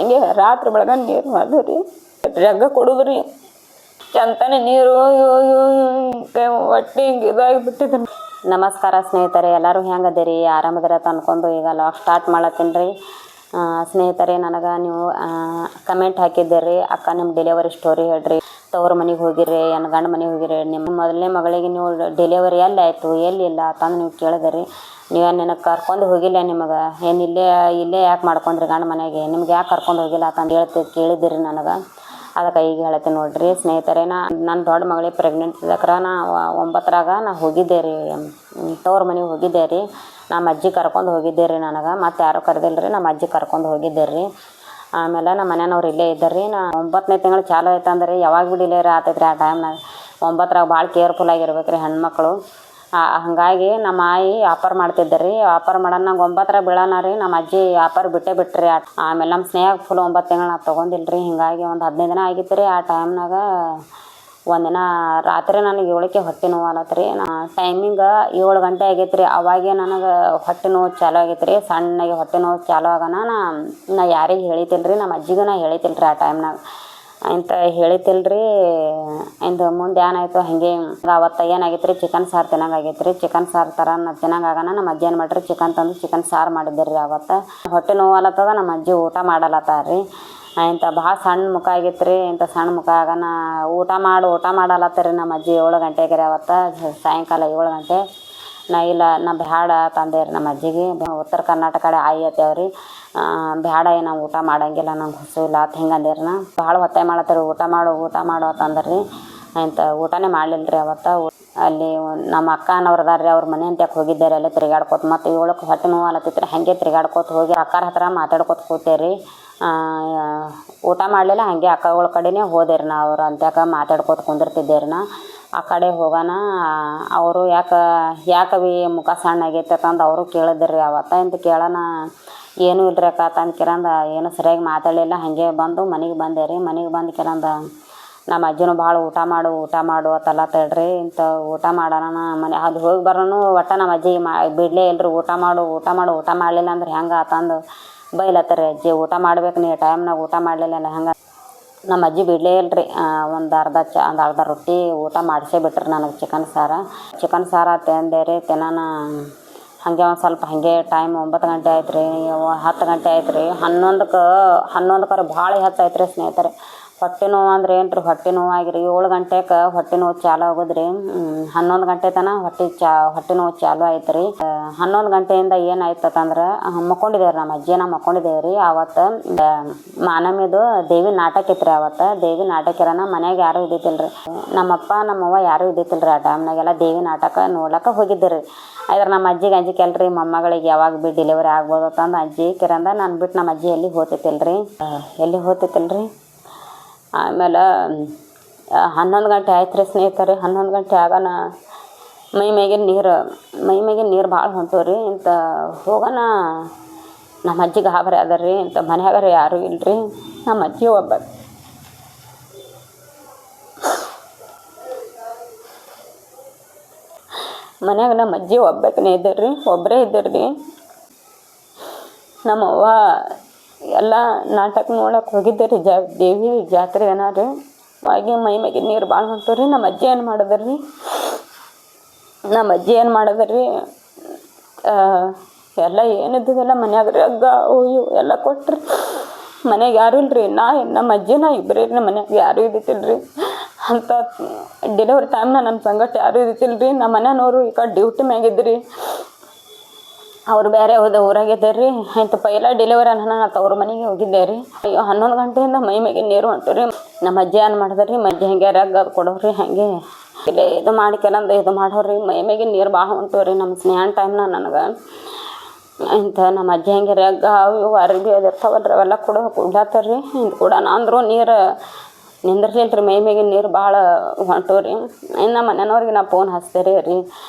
ಹಂಗೆ ರಾತ್ರಿ ಬೆಳಗ್ಗೆ ನೀರು ಅದು ರೀ ಜಗ್ಗ ಕೊಡುದ್ರಿ ಚಂತಾನೆ ನೀರು ಹೊಟ್ಟೆ ಹಿಂಗೆ ಇದಾಗಿ ಬಿಟ್ಟಿದ್ರಿ. ನಮಸ್ಕಾರ ಸ್ನೇಹಿತರೆ, ಎಲ್ಲರೂ ಹೆಂಗದಿರಿ? ಆರಾಮದಿರ ಅನ್ಕೊಂಡು ಈಗ ಲಾಗ್ ಸ್ಟಾರ್ಟ್ ಮಾಡತ್ತೀನಿ ರೀ. ಸ್ನೇಹಿತರೆ, ನನಗೆ ನೀವು ಕಮೆಂಟ್ ಹಾಕಿದ್ದೀರಿ, ಅಕ್ಕ ನಿಮ್ಮ ಡೆಲಿವರಿ ಸ್ಟೋರಿ ಹೇಳ್ರಿ, ತವ್ರ ಮನೆಗೆ ಹೋಗಿರಿ ಏನು ಗಂಡ ಮನೆಗೆ ಹೋಗಿರಿ, ನಿಮ್ಮ ಮೊದಲನೇ ಮಗಳಿಗೆ ನೀವು ಡೆಲಿವರಿ ಎಲ್ಲಿ ಆಯಿತು ಎಲ್ಲಿಲ್ಲ ಅಂತಂದು ನೀವು ಕೇಳಿದಿರಿ. ನೀವು ನಿನಗೆ ಕರ್ಕೊಂಡು ಹೋಗಿಲ್ಲ, ನಿಮಗೆ ಏನು ಇಲ್ಲೇ ಯಾಕೆ ಮಾಡ್ಕೊಂಡ್ರಿ ಗಂಡ ಮನೆಗೆ, ನಿಮ್ಗೆ ಯಾಕೆ ಕರ್ಕೊಂಡು ಹೋಗಿಲ್ಲ ಅಂತಂದು ಕೇಳಿದ್ದೀರಿ ನನಗೆ. ಅದಕ್ಕೆ ಈಗ ಹೇಳ್ತೀನಿ ನೋಡ್ರಿ ಸ್ನೇಹಿತರೆ. ನನ್ನ ದೊಡ್ಡ ಮಗಳಿಗೆ ಪ್ರೆಗ್ನೆಂಟ್ ಇದ್ದಕ್ರ ನಾ 9ರಾಗ ನಾ ಹೋಗಿದ್ದೆ ರೀ, ತವ್ರ ಮನೆಗೆ ಹೋಗಿದ್ದೆ ರೀ. ನಮ್ಮ ಅಜ್ಜಿ ಕರ್ಕೊಂಡು ಹೋಗಿದ್ದೆ ರೀ ನನಗೆ, ಮತ್ತು ಯಾರೂ ಕರೆದಿಲ್ಲ ರೀ, ನಮ್ಮ ಅಜ್ಜಿ ಕರ್ಕೊಂಡು ಹೋಗಿದ್ದೆ ರೀ. ಆಮೇಲೆ ನಮ್ಮ ಮನೆಯವ್ರು ಇಲ್ಲೇ ಇದ್ದಾರೆ ರೀ. ನಾ 9ನೇ ತಿಂಗಳು ಚಾಲು ಆಯ್ತು ಅಂದ್ರೆ ಯಾವಾಗ ಭೀ ಡಿಲಿವರಿ ಆಗ್ತೈತೆ ರೀ. ಆ ಟೈಮ್ನಾಗ 9ರಾಗ ಭಾಳ ಕೇರ್ಫುಲ್ ಆಗಿರ್ಬೇಕು ರೀ ಹೆಣ್ಮಕ್ಳು. ಹಾಗಾಗಿ ನಮ್ಮ ಆಯಿ ವ್ಯಾಪಾರ ಮಾಡ್ತಿದ್ದೆ ರೀ. ವ್ಯಾಪಾರ ಮಾಡೋಣ ನಂಗೆ 9ರಾಗ ಬೀಳೋಣ ರೀ, ನಮ್ಮ ಅಜ್ಜಿ ವ್ಯಾಪಾರ ಬಿಟ್ಟೆ. ಆಮೇಲೆ ನಮ್ಮ ಸ್ನೇಹ ಫುಲ್ 9 ತಿಂಗಳು ನಾವು ತೊಗೊಂಡಿಲ್ಲ ರೀ. ಹೀಗಾಗಿ ಒಂದು 15 ದಿನ ಆಗಿತ್ತು ರೀ. ಆ ಟೈಮ್ನಾಗ ಒಂದಿನ ರಾತ್ರಿ ನನಗೆ 7ಕ್ಕೆ ಹೊಟ್ಟೆ ನೋವು ಆಲತ್ತು ರೀ. ಟೈಮಿಂಗ್ 7 ಗಂಟೆ ಆಗೈತೆ ರೀ. ಅವಾಗೆ ನನಗೆ ಹೊಟ್ಟೆ ನೋವು ಚಾಲು ಆಗೈತೆ ರೀ. ಸಣ್ಣಗೆ ಹೊಟ್ಟೆ ನೋವು ಚಾಲು ಆಗೋಣ ನಾ ಯಾರಿಗೆ ಹೇಳಿತಿಲ್ಲ ರೀ, ನಮ್ಮ ಅಜ್ಜಿಗೂ ನಾ ಹೇಳಿತಿಲ್ಲ ರೀ ಆ ಟೈಮ್ನಾಗ ಅಂತ ಹೇಳಿತಿಲ್ಲ ರೀ. ಇಂದು ಮುಂದೆ ಏನಾಯಿತು ಹಾಗೆ ಅವತ್ತು ಏನಾಗೈತೆ ರೀ, ಚಿಕನ್ ಸಾರು ತಿನ್ನಂಗೆ ಆಗೈತೆ ರೀ. ಚಿಕನ್ ಸಾರು ಥರ ತಿನ್ನಂಗೆ ಆಗೋಣ ನಮ್ಮ ಅಜ್ಜಿ ಏನು ಮಾಡಿರಿ, ಚಿಕನ್ ತಂದು ಚಿಕನ್ ಸಾರು ಮಾಡಿದ್ದೆ ರೀ. ಅವತ್ತು ಹೊಟ್ಟೆ ನೋವು ಆಲತ್ತದ, ನಮ್ಮ ಅಜ್ಜಿ ಊಟ ಮಾಡಲತ್ತಾರ ರೀ. ಇಂಥ ಭಾಳ ಸಣ್ಣ ಮುಖ ಆಗೈತೆ ರೀ. ಇಂಥ ಸಣ್ಣ ಮುಖ ಆಗೋಣ ಊಟ ಮಾಡಲತ್ತಾರ ರೀ ನಮ್ಮ ಅಜ್ಜಿ 7 ಗಂಟೆಗೆ ರೀ. ಅವತ್ತು ಸಾಯಂಕಾಲ 7 ಗಂಟೆ. ನಾ ಬ್ಯಾಡ ತಂದೆ ರೀ ನಮ್ಮ ಅಜ್ಜಿಗೆ. ಉತ್ತರ ಕರ್ನಾಟಕ ಕಡೆ ಆಯಿ ಐತೇವ್ರಿ, ಬ್ಯಾಡ ನಾವು ಊಟ ಮಾಡೋಂಗಿಲ್ಲ, ನಂಗೆ ಹುಸಿಲ್ಲ ಅಂತ ಹಿಂಗೆ ಅಂದೇರಿ. ನಾ ಭಾಳ ಒತ್ತಾಯ ಮಾಡತ್ತಾರೆ, ಊಟ ಮಾಡು ಅಂತಂದ್ರೆ ರೀ. ಇಂಥ ಊಟನೇ ಮಾಡಲಿಲ್ಲ ರೀ ಅವತ್ತು. ಅಲ್ಲಿ ನಮ್ಮ ಅಕ್ಕನವ್ರು ಅದಾರ ರೀ, ಅವ್ರ ಮನೆ ಅಂತ ಹೋಗಿದ್ದಾರೆ. ಅಲ್ಲೇ ತಿರುಗಾಡ್ಕೋತ ಮತ್ತು 7ಕ್ಕೆ ಹೊಟ್ಟೆ ನೋವು ಆಲತ್ತಿತ್ತು ರೀ. ಹಾಗೆ ತಿರುಗಾಡ್ಕೋತ ಹೋಗಿ ಅಕ್ಕರ ಹತ್ರ ಮಾತಾಡ್ಕೋತ ಕೂತೇರಿ. ಊಟ ಮಾಡಲಿಲ್ಲ, ಹಾಗೆ ಅಕ್ಕಗಳ ಕಡೆನೇ ಹೋದೇರಿ ನಾ. ಅವ್ರು ಅಂತ್ಯಾಕ ಮಾತಾಡ್ಕೋತ ಕುಂದಿರ್ತಿದ್ದೇರಿ. ನಾ ಆ ಕಡೆ ಹೋಗೋಣ, ಅವರು ಯಾಕವಿ ಮುಖ ಸಣ್ಣ ಆಗೈತೆ ಅಂತಂದು ಅವರು ಕೇಳಿದ್ರಿ ಅವತ್ತ. ಅಂತ ಕೇಳೋಣ ಏನೂ ಇಲ್ರಿ ಅಕ್ಕ ತಂದು ಕಿರಂದ ಏನು ಸರಿಯಾಗಿ ಮಾತಾಡಲಿಲ್ಲ. ಹಾಗೆ ಬಂದು ಮನೆಗೆ ಬಂದೆ ರೀ. ಮನೆಗೆ ಬಂದು ಕಿರಂದ ನಮ್ಮ ಅಜ್ಜಿನೂ ಭಾಳ ಊಟ ಮಾಡು ಅಂತಲ್ಲ ತಡ್ರಿ. ಇಂಥ ಊಟ ಮಾಡೋಣ ಮನೆ ಅದು ಹೋಗಿ ಬರೋನು ಒಟ್ಟು ನಮ್ಮ ಅಜ್ಜಿಗೆ ಬಿಡಲೇ ಇಲ್ಲರಿ. ಊಟ ಊಟ ಮಾಡಲಿಲ್ಲ ಅಂದ್ರೆ ಹೆಂಗೆ ಆತಂದು ಬೈಲತ್ತಾರೆ. ಅಜ್ಜಿ ಊಟ ಮಾಡ್ಬೇಕು, ನೀ ಟೈಮ್ನಾಗ ಊಟ ಮಾಡಲಿಲ್ಲ ಹೆಂಗೆ. ನಮ್ಮ ಅಜ್ಜಿ ಬಿಡಲೇ ಇಲ್ಲರಿ. ಒಂದು ಅರ್ಧ ರೊಟ್ಟಿ ಊಟ ಮಾಡಿಸೇ ಬಿಟ್ರಿ ನನಗೆ. ಚಿಕನ್ ಸಾರು ತಿಂದೆ ರೀ. ತಿನ್ನೋಣ ಹಾಗೆ ಒಂದು ಸ್ವಲ್ಪ ಹಾಗೆ ಟೈಮ್ 9 ಗಂಟೆ ಆಯ್ತು ರೀ, 10 ಗಂಟೆ ಆಯ್ತು ರೀ. 11ಕ್ಕೆ ಭಾಳ ಹೆಚ್ಚಾಯ್ತು ರೀ ಸ್ನೇಹಿತರೆ. ಹೊಟ್ಟೆ ನೋವು ಅಂದ್ರೆ ಏನು ರೀ, ಹೊಟ್ಟೆ ನೋವಾಗಿರಿ 7 ಗಂಟೆಗೆ ಹೊಟ್ಟೆ ನೋವು ಚಾಲು ಆಗೋದ್ರಿ. 11 ಗಂಟೆ ತನಕ ಹೊಟ್ಟೆ ನೋವು ಚಾಲು ಆಯ್ತು ರೀ. 11 ಗಂಟೆಯಿಂದ ಏನಾಯ್ತಂದ್ರೆ ಮಕ್ಕೊಂಡಿದ್ದೇವೆ ನಮ್ಮ ಅಜ್ಜಿನ ಮಕ್ಕೊಂಡಿದ್ದೇವೆ ರೀ. ಆವತ್ತು ಮಾನಮಿದು ದೇವಿ ನಾಟಕ ಇತ್ತು ರೀ. ಆವತ್ತು ದೇವಿ ನಾಟಕ ಇರೋಣ ಮನ್ಯಾಗ ಯಾರೂ ಇದ್ದಿತ್ತಿಲ್ಲ ರೀ. ನಮ್ಮಪ್ಪ ನಮ್ಮವ್ವ ಯಾರೂ ಇದ್ದಿತ್ತಿಲ್ಲ ರೀ. ಆ ಟೈಮ್ನಾಗೆಲ್ಲ ದೇವಿ ನಾಟಕ ನೋಡ್ಲಿಕ್ಕೆ ಹೋಗಿದ್ದೆ ರೀ. ಆದ್ರೆ ನಮ್ಮ ಅಜ್ಜಿಗೆ ಅಂಜಿಕೆಲ್ರಿ, ಮೊಮ್ಮಗಳಿಗೆ ಯಾವಾಗ ಭೀ ಡೆಲಿವರಿ ಆಗ್ಬೋದು ಅಂತಂದು ಅಜ್ಜಿ ಕಿರಂದ ನಾನು ಬಿಟ್ಟು ನಮ್ಮ ಅಜ್ಜಿ ಎಲ್ಲಿ ಹೋಗ್ತಿತ್ತಿಲ್ಲ ರೀ. ಆಮೇಲೆ 11 ಗಂಟೆ ಆಯ್ತು ರೀ ಸ್ನೇಹಿತರೆ. 11 ಗಂಟೆ ಆಗೋಣ ಮೈ ಮೇಗಿನ ನೀರು ಭಾಳ ಹೊಂಟವು ರೀ. ಇಂಥ ಹೋಗೋಣ ನಮ್ಮ ಅಜ್ಜಿಗೆ ಗಾಬರಿ ಅದ ರೀ. ಇಂಥ ಮನ್ಯಾಗಾರ ಯಾರೂ ಇಲ್ಲರಿ, ನಮ್ಮ ಅಜ್ಜಿ ಮನ್ಯಾಗ ನಮ್ಮ ಅಜ್ಜಿ ಒಬ್ಬಾಕಿನೇ ಇದ್ದಾರ್ರಿ, ಒಬ್ಬರೇ ಇದ್ದಾರ್ರಿ. ನಮ್ಮವ್ವ ಎಲ್ಲ ನಾಟಕ ನೋಡಕ್ಕೆ ಹೋಗಿದ್ದೆ ರೀ. ದೇವಿ ಜಾತ್ರೆ ಏನಾರು ಹಾಗೆ ಮೈ ಮ್ಯಾಗಿನ ನೀರು ಭಾಳ ಹೊಂಟವು ರೀ. ನಮ್ಮ ಅಜ್ಜಿ ಏನು ಮಾಡಿದ್ರಿ ಎಲ್ಲ ಏನಿದ್ದದೆಲ್ಲ ಮನ್ಯಾಗ ರೀ ಹಗ್ಗ ಇವು ಎಲ್ಲ ಕೊಟ್ರಿ. ಮನ್ಯಾಗ ಯಾರೂ ಇಲ್ಲರಿ, ನಮ್ಮ ಅಜ್ಜಿನ ಇಬ್ಬರೇ ರೀ. ಮನ್ಯಾಗ ಯಾರೂ ಇದ್ದಿತ್ತಿಲ್ಲ ರೀ. ಅಂತ ಡೆಲಿವರಿ ಟೈಮ್ನ ನನ್ನ ಸಂಗಟ ಯಾರೂ ಇದ್ದಿತ್ತಿಲ್ಲ ರೀ. ನಮ್ಮ ಮನೆಯವ್ರು ಈ ಕಡೆ ಡ್ಯೂಟಿ ಮ್ಯಾಗಿದ್ರಿ, ಅವ್ರು ಬೇರೆ ಊರಾಗಿದ್ದಾರೆ ರೀ. ಇಂಥ ಪೈಲ ಡೆಲಿವರಿ ನಾನು ತವ್ರ ಮನೆಗೆ ಹೋಗಿದ್ದೆ ರೀ. 11 ಗಂಟೆಯಿಂದ ಮೈ ಮ್ಯಾಗಿನ ನೀರು ಹೊಂಟು ರೀ. ನಮ್ಮ ಅಜ್ಜಿ ಏನು ಮಾಡಿದ್ರಿ, ಮಜ್ಜಿ ಹಂಗೆ ರಗ್ಗ ಅದು ಕೊಡೋರಿ, ಹಾಗೆ ಇಲ್ಲೇ ಇದು ಮಾಡಿ ಕೆಲವೊಂದು ಇದು ಮಾಡೋರಿ. ಮೈ ಮ್ಯಾಗಿನ ನೀರು ಭಾಳ ಹೊಂಟು ರೀ. ನಮ್ಮ ಸ್ನೇಹನ ಟೈಮ್ನ ನನಗೆ ಇಂಥ ನಮ್ಮ ಅಜ್ಜಿ ಹಂಗೆ ರಗ್ಗ ಇವು ಅರ್ಬಿ ಅದು ಇರ್ತಾವಲ್ರಿ ಅವೆಲ್ಲ ಕುಡ್ಲಾತ್ತಾರ ರೀ. ಇಂಥ ಕೂಡ ಅಂದರೂ ನೀರು ನಿಂದಿರ್ಲಿಲ್ಲ ರೀ. ಮೈ ಮ್ಯಾಗಿನ ನೀರು ಭಾಳ ಹೊಂಟು ರೀ. ಇನ್ನು ಮನೆಯವ್ರಿಗೆ ನಾ ಫೋನ್ ಹಚ್ತೇರಿ ರೀ,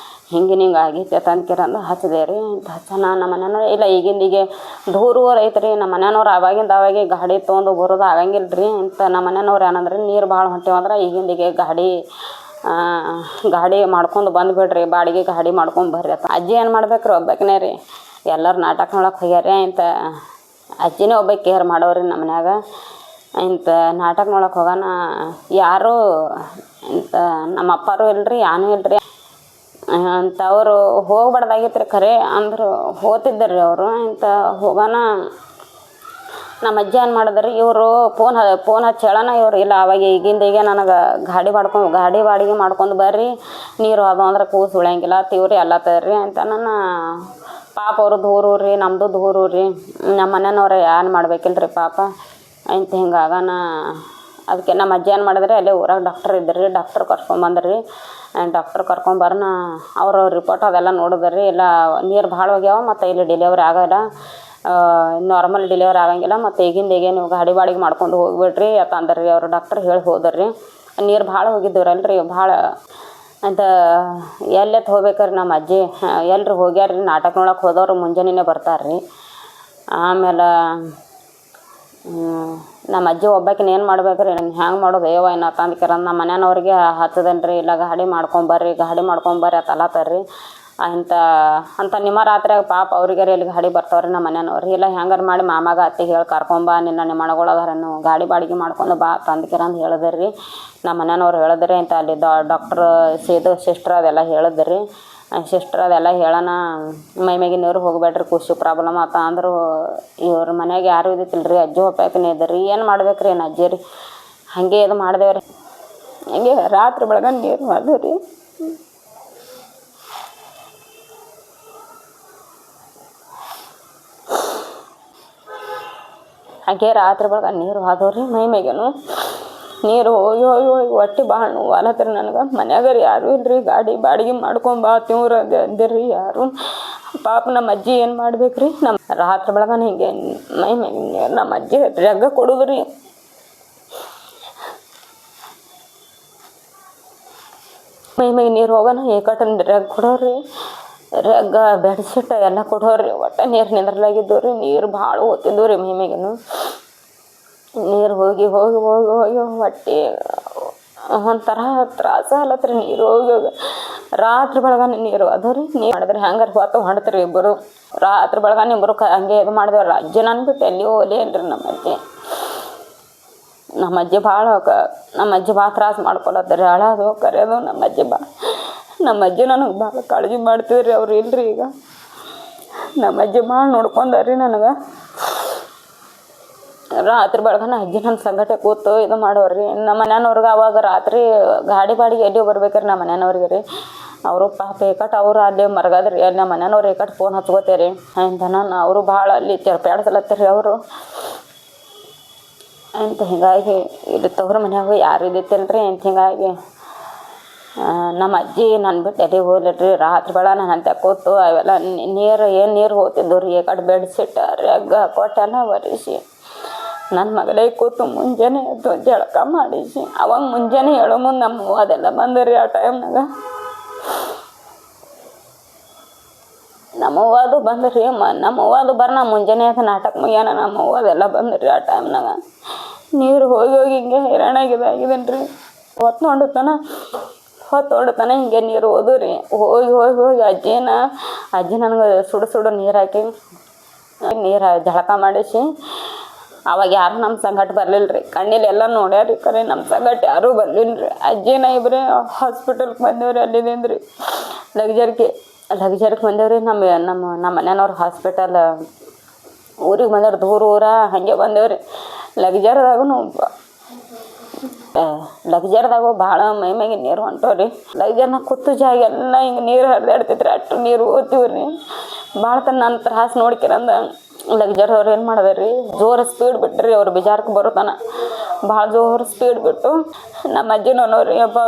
ಹಿಂಗೆ ಆಗೈತೆ ತಂದ್ಕಿರಂದು ಹಚ್ಚಿದೆ ರೀ. ಇಂಥ ಹಚ್ಚನ ನಮ್ಮ ಮನೆಯವ್ರು ಇಲ್ಲ ಈಗಿಂದಿಗೆ ದೂರ ಐತೆ ರೀ. ನಮ್ಮ ಮನೆಯವ್ರು ಅವಾಗೆ ಗಾಡಿ ತೊಗೊಂಡು ಬರೋದು ಆಗಂಗಿಲ್ಲ ರೀ. ಇಂಥ ನಮ್ಮ ಮನೆಯವ್ರು ಏನಂದ್ರೆ ನೀರು ಭಾಳ ಹೊಂಟೇವಂದ್ರೆ ಈಗಿಂದಿಗೆ ಗಾಡಿ ಮಾಡ್ಕೊಂಡು ಬಂದುಬಿಡ್ರಿ, ಬಾಡಿಗೆ ಗಾಡಿ ಮಾಡ್ಕೊಂಡು ಬರ್ರಿ ಅಂತ. ಅಜ್ಜಿ ಏನು ಮಾಡ್ಬೇಕ್ರಿ, ಒಬ್ಬಾಕಿನೇ ರೀ. ಎಲ್ಲರೂ ನಾಟಕ ನೋಡಕ್ಕೆ ಹೋಗ್ಯಾರ. ಇಂಥ ಅಜ್ಜಿನೇ ಒಬ್ಬ ಕೇರ್ ಮಾಡೋರಿ ನಮ್ಮ ಮನ್ಯಾಗ. ಇಂಥ ನಾಟಕ ನೋಡಕ್ಕೆ ಹೋಗೋಣ ಯಾರೂ ಇಂಥ ನಮ್ಮ ಅಪ್ಪಾರು ಇಲ್ರಿ ಯಾನೂ ಇಲ್ರಿ ಅಂಥವ್ರು ಹೋಗ್ಬಾರ್ದಾಗಿತ್ತು ರೀ. ಖರೆ ಅಂದರು ಹೋಗ್ತಿದ್ದರಿ ಅವರು. ಇಂಥ ಹೋಗೋಣ ನಮ್ಮ ಅಜ್ಜಿ ಏನು ಮಾಡಿದ್ರಿ, ಇವರು ಫೋನ್ ಹಚ್ಚಿ ಹೇಳೋಣ ಇವ್ರು ಇಲ್ಲ ಅವಾಗ ಈಗ ನನಗೆ ಗಾಡಿ ಬಾಡಿಗೆ ಮಾಡ್ಕೊಂಡು ಬರ್ರಿ, ನೀರು ಅದು ಅಂದ್ರೆ ಕೂಸು ಉಳಿಯಂಗಿಲ್ಲ ತೀವ್ರಿ ಎಲ್ಲ ತರ್ರಿ ಅಂತ ನಾನು ಪಾಪ ಅವರು ದೂರು ರೀ, ನಮ್ಮದು ದೂರು ರೀ, ನಮ್ಮ ಮನೆಯವ್ರು ಏನು ಮಾಡ್ಬೇಕಿಲ್ರಿ ಪಾಪ ಅಂತ ಹಿಂಗಾಗನ. ಅದಕ್ಕೆ ನಮ್ಮ ಅಜ್ಜಿ ಏನು ಮಾಡಿದ್ರಿ, ಅಲ್ಲೇ ಊರಾಗ ಡಾಕ್ಟರ್ ಇದ್ರಿ, ಡಾಕ್ಟರ್ ಕರ್ಕೊಂಬಂದ್ರಿ. ಡಾಕ್ಟರ್ ಕರ್ಕೊಂಬರ್ನ ಅವರು ರಿಪೋರ್ಟ್ ಅದೆಲ್ಲ ನೋಡಿದ್ರಿ. ಇಲ್ಲ ನೀರು ಭಾಳ ಹೋಗ್ಯಾವ ಮತ್ತು ಇಲ್ಲಿ ಡೆಲಿವರಿ ಆಗೋಲ್ಲ, ನಾರ್ಮಲ್ ಡೆಲಿವರಿ ಆಗಂಗಿಲ್ಲ, ಮತ್ತು ಈಗ ನೀವು ಗಾಡಿ ಬಾಡಿಗೆ ಮಾಡ್ಕೊಂಡು ಹೋಗ್ಬಿಡ್ರಿ ಅಂತ ಅಂದ್ರಿ ಅವರು. ಡಾಕ್ಟರ್ ಹೇಳಿ ಹೋದ್ರಿ. ನೀರು ಭಾಳ ಹೋಗಿದ್ದೀವ್ರಲ್ರಿ ಭಾಳ ಅಂತ ಎಲ್ಲೆತ್ತು ಹೋಗ್ಬೇಕ್ರಿ ನಮ್ಮ ಅಜ್ಜಿ ಎಲ್ರಿ ಹೋಗ್ಯಾರ್ರಿ. ನಾಟಕ ನೋಡಕ್ಕೆ ಹೋದವ್ರು ಮುಂಜಾನೆನೇ ಬರ್ತಾರ್ರಿ. ಆಮೇಲೆ ನಮ್ಮ ಅಜ್ಜಿ ಒಬ್ಬಾಕಿನ ಏನು ಮಾಡ್ಬೇಕ್ರಿ, ನಂಗೆ ಹ್ಯಾಂಗೆ ಮಾಡೋದು ಏವ ಏನು ತಂದ್ಕಿರ ನಮ್ಮ ಮನೆಯವ್ರಿಗೆ ಹಚ್ಚದೇನ್ರಿ. ಇಲ್ಲ ಗಾಡಿ ಮಾಡ್ಕೊಂಬರ್ರಿ ಅಂತ ಅಲ್ಲತ್ತಾರ್ರಿ. ಅಂತ ನಿಮ್ಮ ರಾತ್ರಿಯಾಗ ಪಾಪ ಅವ್ರಿಗೆ ಇಲ್ಲಿ ಗಾಡಿ ಬರ್ತಾವ್ರಿ ನಮ್ಮ ಮನೆಯವ್ರು. ಇಲ್ಲ ಹೆಂಗಾರು ಮಾಡಿ ಮಾಮಾಗ ಅತ್ತಿಗೆ ಹೇಳಿ ಕರ್ಕೊಂಬ, ನಿಮ್ಮ ಮನೆಗಳದಾರನು ಗಾಡಿ ಬಾಡಿಗೆ ಮಾಡ್ಕೊಂಡು ಬಾ ತಂದ್ಕಿರ ಅಂತ ಹೇಳಿದ್ರಿ. ನಮ್ಮ ಮನೆಯವ್ರು ಹೇಳಿದ್ರಿ. ಅಂತ ಅಲ್ಲಿ ಡಾಕ್ಟ್ರ್ ಸಿಸ್ಟ್ರ್ ಅದೆಲ್ಲ ಹೇಳಿದ್ರಿ. ಸಿಸ್ಟ್ರ್ ಅದೆಲ್ಲ ಹೇಳೋಣ ಮೈಮೇಗೆ ನೀರು ಹೋಗ್ಬೇಡ್ರಿ ಖುಷಿ ಪ್ರಾಬ್ಲಮ್ ಆತ ಅಂದರು. ಇವ್ರ ಮನೆಯಾಗ ಯಾರು ಇದ್ದಿತ್ತಿಲ್ರಿ, ಅಜ್ಜಿ ಒಪ್ಪಾಕಿನೇ ಇದ್ರಿ. ಏನು ಮಾಡ್ಬೇಕ್ರಿ ಏನು ಅಜ್ಜಿ ರೀ ಹಾಗೆ ಇದು ಮಾಡಿದೇವ್ರಿ. ಹಂಗೆ ರಾತ್ರಿ ಬೆಳಗ್ಗೆ ನೀರು ಮಾಡಿದ್ವಿ ರೀ. ಹಾಗೆ ರಾತ್ರಿ ಬೆಳಗ್ಗೆ ನೀರು ಹಾದವ್ರಿ. ಮೈಮೇಗೇನು ನೀರು ಹೋಗಿ ಹೊಟ್ಟೆ ಭಾಳ ನೋವು ಆಲತ್ರಿ ನನಗೆ. ಮನ್ಯಾಗ ಯಾರೂ ಇಲ್ರಿ, ಗಾಡಿ ಬಾಡಿಗೆ ಮಾಡ್ಕೊಂಬಾ ತಿವ್ರ ಅಂದಿರ್ರಿ ಯಾರು. ಪಾಪ ನಮ್ಮ ಅಜ್ಜಿ ಏನು ಮಾಡ್ಬೇಕ್ರಿ. ನಮ್ಮ ರಾತ್ರಿ ಬೆಳಗಾನ ಹಿಂಗೆ ಮೈಮೇಗ ನೀರು ನಮ್ಮ ಅಜ್ಜಿ ರಗ್ಗ ಕೊಡುದ್ರಿ. ಮೈಮೇಗ ನೀರು ಹೋಗೋಣ ಏಕಟನ್ ರಗ್ ಕೊಡೋರಿ, ರಗ್ಗ ಬೆಡ್ಶೀಟ್ ಎಲ್ಲ ಕೊಡೋರಿ. ಒಟ್ಟು ನೀರು ನಿಂದ್ರಲಾಗಿದ್ದು ರೀ. ನೀರು ಭಾಳ ಓದ್ತಿದ್ವು ರೀ ಮೈಮೇಗೇನು. ನೀರು ಹೋಗಿ ಹೊಟ್ಟೆ ಒಂಥರ ತ್ರಾಸ ಅಲ್ಲತ್ರಿ ನೀರು ಹೋಗಿ. ರಾತ್ರಿ ಬೆಳಗಾನ ನೀರು ಅದು ರೀ. ನೀರು ಮಾಡಿದ್ರೆ ಹೆಂಗಾರು ಹೊಂಡ್ತೀರಿ ಇಬ್ಬರು. ರಾತ್ರಿ ಬೆಳಗಾನ ಇಬ್ಬರು ಹಂಗೆ ಇದು ಮಾಡಿದೇವ್ರಿ. ಅಜ್ಜಿ ನನ್ಬಿಟ್ಟು ಎಲ್ಲಿ ಹೋಗಲೇ ಇಲ್ರಿ ನಮ್ಮ ಅಜ್ಜಿ. ನಮ್ಮ ಅಜ್ಜಿ ಭಾಳ ತ್ರಾಸ ಮಾಡ್ಕೊಳತ್ತರಿ. ಅಳೋದು ಕರೆಯೋದು ನಮ್ಮ ಅಜ್ಜಿ ನನಗೆ ಭಾಳ ಕಾಳಜಿ ಮಾಡ್ತಿದ್ರಿ. ಅವ್ರು ಇಲ್ರಿ ಈಗ. ನಮ್ಮ ಅಜ್ಜಿ ಭಾಳ ನೋಡ್ಕೊಂಡಾರ್ರಿ ನನಗೆ. ರಾತ್ರಿ ಬೆಳಗಾನ ಅಜ್ಜಿ ನನ್ನ ಸಂಗಟೆ ಕೂತು ಇದು ಮಾಡೋರಿ. ನಮ್ಮ ಮನೆಯವ್ರಿಗೆ ಅವಾಗ ರಾತ್ರಿ ಗಾಡಿ ಬಾಡಿಗೆ ಎಲ್ಲಿ ಬರ್ಬೇಕ್ರಿ ನಮ್ಮ ಮನೆಯವ್ರಿಗೆ ರೀ. ಅವರು ಪಾಪ ಏಕಟ್ ಅವರು ಅಲ್ಲಿ ಮರಗದ್ರಿ. ಅಲ್ಲಿ ನಮ್ಮ ಮನೆಯವ್ರು ಏಕಟ್ ಫೋನ್ ಹಚ್ಕೋತೇರಿ ಅಂತ ನಾನು ಅವರು ಭಾಳ ಅಲ್ಲಿ ಚರ್ಪ್ಯಾಡ್ಸಲತ್ತೀರಿ ಅವರು ಅಂತ. ಹಿಂಗಾಗಿ ಇಲ್ಲಿ ತವ್ರ ಮನ್ಯಾಗ ಯಾರು ಇದ್ದಿತ್ತಿಲ್ರಿ ಅಂತ. ಹಿಂಗಾಗಿ ನಮ್ಮ ಅಜ್ಜಿ ನನ್ನ ಬಿಟ್ಟು ಎಲ್ಲಿ ಹೋಗ್ಲಿಟ್ರಿ. ರಾತ್ರಿ ಬೆಳ ನಾನು ಅಂತ ಕೂತು ಅವೆಲ್ಲ ನೀರು ಹೋಗ್ತಿದ್ದು ರೀ. ಏಕಟ್ ಬೆಡ್ಶೀಟ್ ರಗ್ಗ ಕೊಟ್ಟೆಲ್ಲ ಒರೆಸಿ ನನ್ನ ಮಗಳೇ ಕೂತು ಮುಂಜಾನೆ ಎದ್ದು ಜಳಕ ಮಾಡಿಸಿ ಅವಾಗ ಮುಂಜಾನೆ ಹೇಳೋ ಮುಂದೆ ನಮ್ಮ ಅದೆಲ್ಲ ಬಂದ್ರಿ. ಆ ಟೈಮ್ನಾಗ ನಮ್ಮವ್ವದು ಬಂದ್ರಿ. ನಮ್ಮವ್ವದು ನಾ ಮುಂಜಾನೆ ಅದು ನಾಟಕ ಮುಗಿಯಾನ ನಮ್ಮವ್ವದೆಲ್ಲ ಬಂದ್ರಿ. ಆ ಟೈಮ್ನಾಗ ನೀರು ಹೋಗಿ ಹಿಂಗೆ ಹೈರಾಣಾಗಿದ್ದೇನೆ ರೀ. ಹೊತ್ತೊಂಡ್ತಾನೆ ಹಿಂಗೆ ನೀರು ಹೋದು ರೀ. ಹೋಗಿ ಅಜ್ಜಿ ನನಗೆ ಸುಡು ನೀರು ಹಾಕಿ ಜಳಕ ಮಾಡಿಸಿ ಅವಾಗ ಯಾರು ನಮ್ಮ ಸಂಗಟ ಬರಲಿಲ್ಲ ರೀ. ಕಣ್ಣಿಲೆಲ್ಲ ನೋಡ್ಯಾರಿ ಖರೆ ನಮ್ಮ ಸಂಗಟ ಯಾರೂ ಬರಲಿಲ್ಲ ರೀ. ಅಜ್ಜಿನ ಇಬ್ಬರೇ ಹಾಸ್ಪಿಟಲ್ಗೆ ಬಂದೇವ್ರಿ. ಅಲ್ಲಿಂದ ರೀ ಲಗ್ಜರಿಗೆ ಬಂದೇವ್ರಿ. ನಮ್ಮ ಮನೆಯವ್ರು ಹಾಸ್ಪಿಟಲ್ ಊರಿಗೆ ಬಂದವ್ರು. ದೂರ ಊರ ಹಾಗೆ ಬಂದೇವ್ರಿ. ಲಗ್ಜರ್ದಾಗೂ ಭಾಳ ಮೈಮೇಗೆ ನೀರು ಹೊಂಟವ್ರಿ. ಲಗ್ಜರ್ನಾಗ ಕೂತು ಜಾಗ ಎಲ್ಲ ಹಿಂಗೆ ನೀರು ಹರಿದಾಡ್ತೈತ್ರಿ. ಅಷ್ಟು ನೀರು ಓದ್ತೀವ್ರಿ. ಭಾಳ ನನ್ನ ತ್ರಾಸ ನೋಡ್ಕಿರಂದ ಲಗ್ಜರ್ದವ್ರು ಏನು ಮಾಡಿದ್ರಿ, ಜೋರು ಸ್ಪೀಡ್ ಬಿಟ್ರಿ. ಅವ್ರು ಬಿಜಾರಕ್ಕೆ ಬರೋತನ ಭಾಳ ಜೋರು ಸ್ಪೀಡ್ ಬಿಟ್ಟು ನಮ್ಮ ಅಜ್ಜಿನೂ ಅನ್ನೋರಿ ಅಪ್ಪ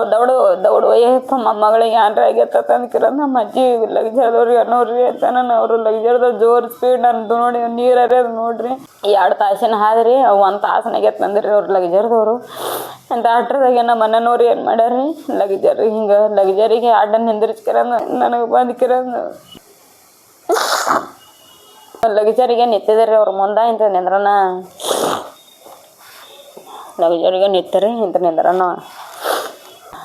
ದೌಡು ಏಪ್ಪ ಮೊಮ್ಮಗಳಿಗೆ ಏನ್ರ ಆಗೈತ ಅಂದ್ಕಿರಂದು ನಮ್ಮ ಅಜ್ಜಿ ಲಗ್ಜರ್ದವ್ರಿಗೆ ಅನ್ನೋರಿ ಅಂತ. ನಾನು ಅವರು ಲಗ್ಜರ್ದವ್ರು ಜೋರು ಸ್ಪೀಡ್ ನಂದು ನೋಡಿ ನೀರು ಹರಿಯೋದು ನೋಡ್ರಿ. 2 ತಾಸಿನ ಹಾದ್ರಿ 1 ತಾಸನಾಗೈತೆ ಬಂದ್ರಿ ಅವ್ರು ಲಗ್ಜರ್ದವರು. ಡಾಕ್ಟ್ರದಾಗ ನಮ್ಮ ಮನೆಯವ್ರು ಏನು ಮಾಡ್ಯಾರ್ರಿ, ಲಗ್ಜರಿಗೆ ಅಡ್ಡ ನಿಂದಿರ್ಸ್ಕಿರಂದು ನನಗೆ ಬಂದ್ಕಿರಂದು ಲಗ್ಜರಿಗೆ ನಿಂತಿದ್ರಿ ಅವ್ರು ಮುಂದೆ. ಇಂಥ ನಿಂದ್ರನ ಲಗ್ಜರಿಗೆ ನಿಂತರಿ ಇಂಥ ನಿಂದ್ರನ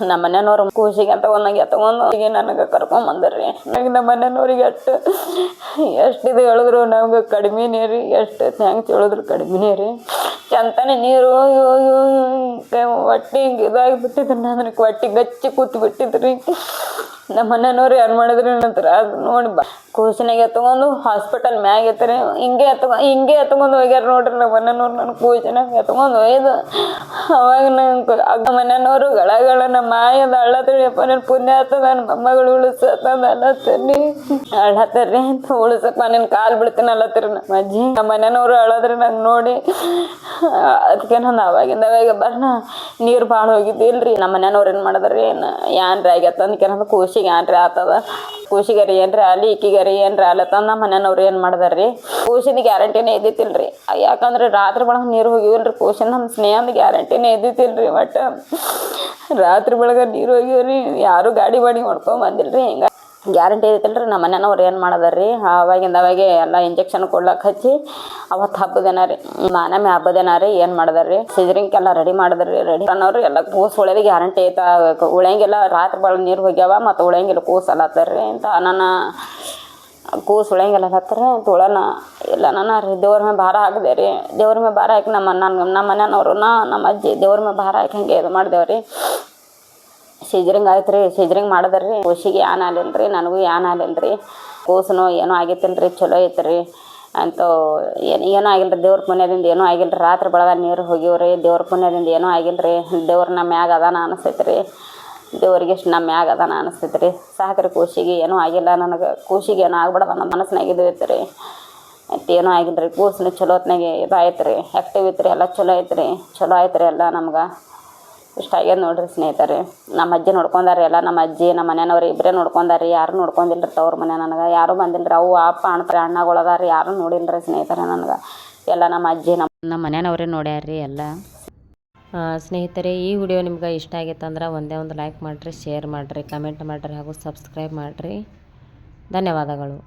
ನಮ್ಮ ಮನೆಯವ್ರು ಕೂಸಿಗೆ ಎತ್ಕೊಂಡು ಈಗ ನನಗೆ ಕರ್ಕೊಂಬಂದ್ರಿ. ನಮ್ಮ ಮನೆಯವ್ರಿಗೆ ಎಷ್ಟು ಇದು ಹೇಳಿದ್ರು ನಮ್ಗೆ ಕಡಿಮೆನೇ ರೀ, ಎಷ್ಟು ಥ್ಯಾಂಕ್ಸ್ ಹೇಳಿದ್ರು ಕಡಿಮೆನೇ ರೀ. ಚಂತಾನೆ ನೀರು ಹೊಟ್ಟೆ ಹಿಂಗೆ ಇದಾಗಿಬಿಟ್ಟಿದ್ರು, ನನಗೆ ಹೊಟ್ಟೆ ಗಚ್ಚಿ ಕೂತು ಬಿಟ್ಟಿದ್ರಿ. ನಮ್ಮ ಮನೆಯವ್ರು ಏನು ಮಾಡಿದ್ರಿ ನಂತರ ಅದು ನೋಡಿ ಕೂಸಿನಾಗ ಎತ್ಕೊಂಡು ಹಾಸ್ಪಿಟಲ್ ಮ್ಯಾಗ ಐತ್ರಿ, ಹಿಂಗೆ ಎತ್ಕೊಂಡು ಹೋಗ್ಯಾರ ನೋಡ್ರಿ. ನಮ್ಮ ಮನೆಯವ್ರು ನನ್ನ ಕೂಸಿನಾಗ ಎತ್ಕೊಂಡು ಒಯ್ದು ಅವಾಗ ನಂಗೆ ಮನೆಯವ್ರು ಗಳ ನಮ್ಮ ಮಾಯದ ಅಳ್ಳತ್ರಿಯಪ್ಪ, ನನ್ನ ಪುಣ್ಯ ಆಗ್ತದ, ನನ್ನ ಮೊಮ್ಮಗಳು ಉಳಿಸತ್ತದ ಅಲ್ಲತ್ತೀರಿ ಅಳ್ಳತ್ತರಿ ಅಂತ ಉಳಿಸಪ್ಪ ನಿನ್ನ ಕಾಲು ಬೀಳ್ತೀನಿ ಅಲ್ಲತ್ತೀರಿ ನಮ್ಮ ಅಜ್ಜಿ. ನಮ್ಮ ಮನೆಯವ್ರು ಅಳದ್ರಿ ನಂಗೆ ನೋಡಿ. ಅದಕ್ಕೆ ನಾನು ಅವಾಗಿಂದ ಬರ್ನ ನೀರು ಭಾಳ ಹೋಗಿದ್ದಿಲ್ರಿ. ನಮ್ಮ ಮನೆಯವ್ರು ಏನು ಮಾಡಿದ್ರಿ, ಏನ್ರಿ ಆಗತ್ತ ಅಂದ್ಕೆ ಕೂಸಿಗೆ ಏನ್ರಿ ಆಗ್ತದ, ಕೂಸಿಗರಿ ಏನ್ರಿ ಅಲ್ಲಿ ಈಕಿಗರಿ ಏನ್ರಿ ಆಲತ್ತಂದು ನಮ್ಮ ಮನೆಯವ್ರು ಏನು ಮಾಡಿದಾರ್ರಿ, ಕೂಸಿನ ಗ್ಯಾರಂಟಿನೇ ಇದ್ದಿತ್ತಿಲ್ರಿ. ಯಾಕಂದ್ರೆ ರಾತ್ರಿ ಬೆಳಗ್ಗೆ ನೀರು ಹೋಗಿವಲ್ರಿ, ಕೂಸಿನ ನಮ್ಮ ಸ್ನೇಹದ ಗ್ಯಾರಂಟಿನೇ ಇದ್ದಿತ್ತಿಲ್ರಿ. ಒಟ್ಟು ರಾತ್ರಿ ಬೆಳಗ್ಗೆ ನೀರು ಹೋಗಿವ್ರಿ, ಯಾರು ಗಾಡಿ ಮಾಡ್ಕೊಂಡ್ ಬಂದಿಲ್ರಿ. ಹಿಂಗೆ ಗ್ಯಾರಂಟಿ ಐತಿಲ್ರಿ. ನಮ್ಮ ಮನೆಯವ್ರು ಏನು ಮಾಡಿದಾರ್ರಿ, ಅವಾಗೆ ಎಲ್ಲ ಇಂಜೆಕ್ಷನ್ ಕೊಡ್ಲಕ್ಕೆ ಹಚ್ಚಿ ಅವತ್ತು ಹಬ್ಬದೇನ ರೀ, ಮಾನಮಿ ಹಬ್ಬದೇನ ರೀ ಏನು ಮಾಡಿದಾರ್ರಿ, ಸಿಜರಿಂಗ್ಕೆಲ್ಲ ರೆಡಿ ಮಾಡಿದ್ರಿ. ರೆಡಿ ಅನ್ನೋರು ಎಲ್ಲ ಕೂಸು ಉಳಿಯೋದು ಗ್ಯಾರಂಟಿ ಐತ, ಉಳಿಯಂಗಿಲ್ಲ, ರಾತ್ರಿ ಬೆಳಗ್ಗೆ ನೀರು ಹೋಗ್ಯಾವ ಮತ್ತು ಉಳಿಯಂಗಿಲ್ಲ ಕೂಸು ಅಲ್ಲತ್ತಾರ್ರಿ ಅಂತ ನಾನು ಕೂಸು ಉಳಿಯಂಗಿಲ್ಲ ಹತ್ತರ ಅಂತ ಉಳೋಣ ಇಲ್ಲ. ನಾನು ರೀ ದೇವ್ರ ಮೇಲೆ ಭಾರ ಹಾಕಿದೆ ರೀ, ದೇವ್ರ ಮೇಲೆ ಭಾರ ಹಾಕಿ ನಮ್ಮ ಮನೆಯವ್ರು ನಮ್ಮ ಅಜ್ಜಿ ದೇವ್ರ ಮೇಲೆ ಭಾರ ಹಾಕಿ ಹಂಗೆ ಇದು ಮಾಡಿದೆವ್ರಿ. ಸಿಜರಿಂಗ್ ಆಯ್ತು ರೀ, ಸಿಜರಿಂಗ್ ಮಾಡಿದ್ರಿ. ಕೂಸಿಗೆ ಏನು ಆಲಿಲ್ಲ ರೀ, ನನಗೂ ಏನು ಆಲಿಲ್ಲ ರೀ. ಕೂಸು ಏನೂ ಆಗಿತ್ತಿಲ್ಲ ರೀ, ಚಲೋ ಐತೆ ರೀ ಅಂತ ಏನೂ ಆಗಿಲ್ಲ ರೀ. ದೇವ್ರ ಪುಣ್ಯದಿಂದ ಏನೂ ಆಗಿಲ್ಲ ರೀ. ರಾತ್ರಿ ಬೆಳಗ್ಗೆ ನೀರು ಹೋಗಿವ್ರಿ, ದೇವ್ರ ಪುಣ್ಯದಿಂದ ಏನೂ ಆಗಿಲ್ಲ ರೀ. ದೇವ್ರ ನಮ್ಮ ಮ್ಯಾಗ ಅದಾನ ಅನಿಸ್ತೈತೆ ರೀ, ದೇವ್ರಿಗೆ ಎಷ್ಟು ನಮ್ಮ ಮ್ಯಾಗ ಅದಾನ ಅನಿಸ್ತೈತೆ ರೀ. ಸಾಕ್ರಿ ಕೂಸಿಗೆ ಏನೂ ಆಗಿಲ್ಲ, ನನಗೆ ಕೂಸಿಗೆ ಏನೂ ಆಗ್ಬಿಡದ ನಮ್ಮ ಮನಸ್ಸಿನಾಗ ಇದು ಐತೆ ರೀ. ಮತ್ತು ಏನೂ ಆಗಿಲ್ಲ ರೀ. ಕೂಸು ಚಲೋ ಹೊತ್ನಾಗೆ ಇದಾಯ್ತು ರೀ, ಆ್ಯಕ್ಟಿವ್ ಐತೆ ರೀ, ಎಲ್ಲ ಚಲೋ ಐತೆ ರೀ, ಚಲೋ ಆಯ್ತು ರೀ ಎಲ್ಲ ನಮ್ಗೆ. ಇಷ್ಟ ಆಗ್ಯದ ನೋಡ್ರಿ ಸ್ನೇಹಿತರೆ. ನಮ್ಮ ಅಜ್ಜಿ ನೋಡ್ಕೊಂಡಾರಿ ಎಲ್ಲ, ನಮ್ಮ ಅಜ್ಜಿ ನಮ್ಮ ಮನೆಯವ್ರು ಇಬ್ಬರೇ ನೋಡ್ಕೊಂಡಾರಿ, ಯಾರು ನೋಡ್ಕೊಂಡಿಲ್ಲ ರೀ. ಅವ್ರ ಮನೆ ನನಗೆ ಯಾರೂ ಬಂದಿಲ್ಲ ರೀ. ಅವು ಅಪ್ಪ ಅಣ್ಣಗಳದಾರಿ, ಯಾರೂ ನೋಡಿಲ್ಲ ರೀ ಸ್ನೇಹಿತರೆ. ನನಗೆ ಎಲ್ಲ ನಮ್ಮ ಅಜ್ಜಿ ನಮ್ಮ ಮನೆಯವ್ರೇ ನೋಡ್ಯಾರ್ರಿ ಎಲ್ಲ. ಸ್ನೇಹಿತರೆ, ಈ ವಿಡಿಯೋ ನಿಮ್ಗೆ ಇಷ್ಟ ಆಗಿತ್ತಂದ್ರೆ ಒಂದೇ ಒಂದು ಲೈಕ್ ಮಾಡಿರಿ, ಶೇರ್ ಮಾಡಿರಿ, ಕಮೆಂಟ್ ಮಾಡಿರಿ ಹಾಗೂ ಸಬ್ಸ್ಕ್ರೈಬ್ ಮಾಡಿರಿ. ಧನ್ಯವಾದಗಳು.